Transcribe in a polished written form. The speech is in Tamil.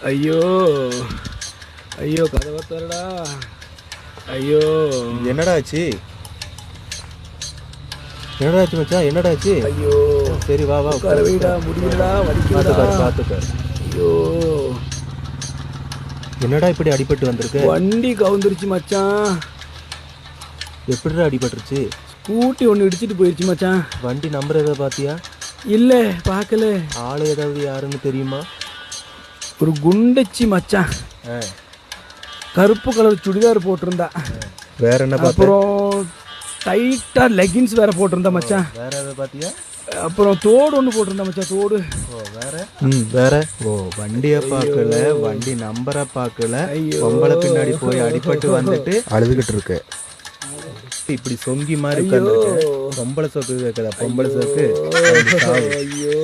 ஐயோ ஐயோ கதவை தரடா. ஐயோ என்னடா ஆச்சு? என்னடா ஆச்சு மச்சான்? என்னடா ஆச்சு? ஐயோ சரி வா வா கரவைடா முடியலடா வலிக்குதா. பார்த்துக்க. ஐயோ என்னடா இப்படி அடிபட்டு வந்திருக்கு? வண்டி கவுந்துருச்சு மச்சான். எப்படிடா அடிபட்டுருச்சு? ஸ்கூட்டி ஒன்று இடிச்சிட்டு போயிடுச்சு மச்சான். வண்டி நம்பர் ஏதாவது பார்த்தியா? இல்லை பார்க்கல. ஆள் ஏதாவது யாருன்னு தெரியுமா? ஒரு குண்டச்சி மச்சான், கருப்பு கலர் சுடிதார் போட்டிருந்தா. வேற என்ன பார்த்த? அப்புறம் டைட்டாக லெகின்ஸ் வேற போட்டிருந்தா மச்சான். வேற ஏதாவது பார்த்தியா? அப்புறம் தோடு ஒன்று போட்டிருந்தா மச்சான், தோடு. வேற வேற வண்டியை பார்க்கல, வண்டி நம்பரை பார்க்கல, பொம்பளை பின்னாடி போய் அடிபட்டு வந்துட்டு அழுதுகிட்டு இருக்கு. இப்படி சொங்கி மாதிரி உட்கார்ந்துருக்கு. பொம்பளை சோக்கு கேட்குதா? பொம்பளை சோக்கு. ஐயோ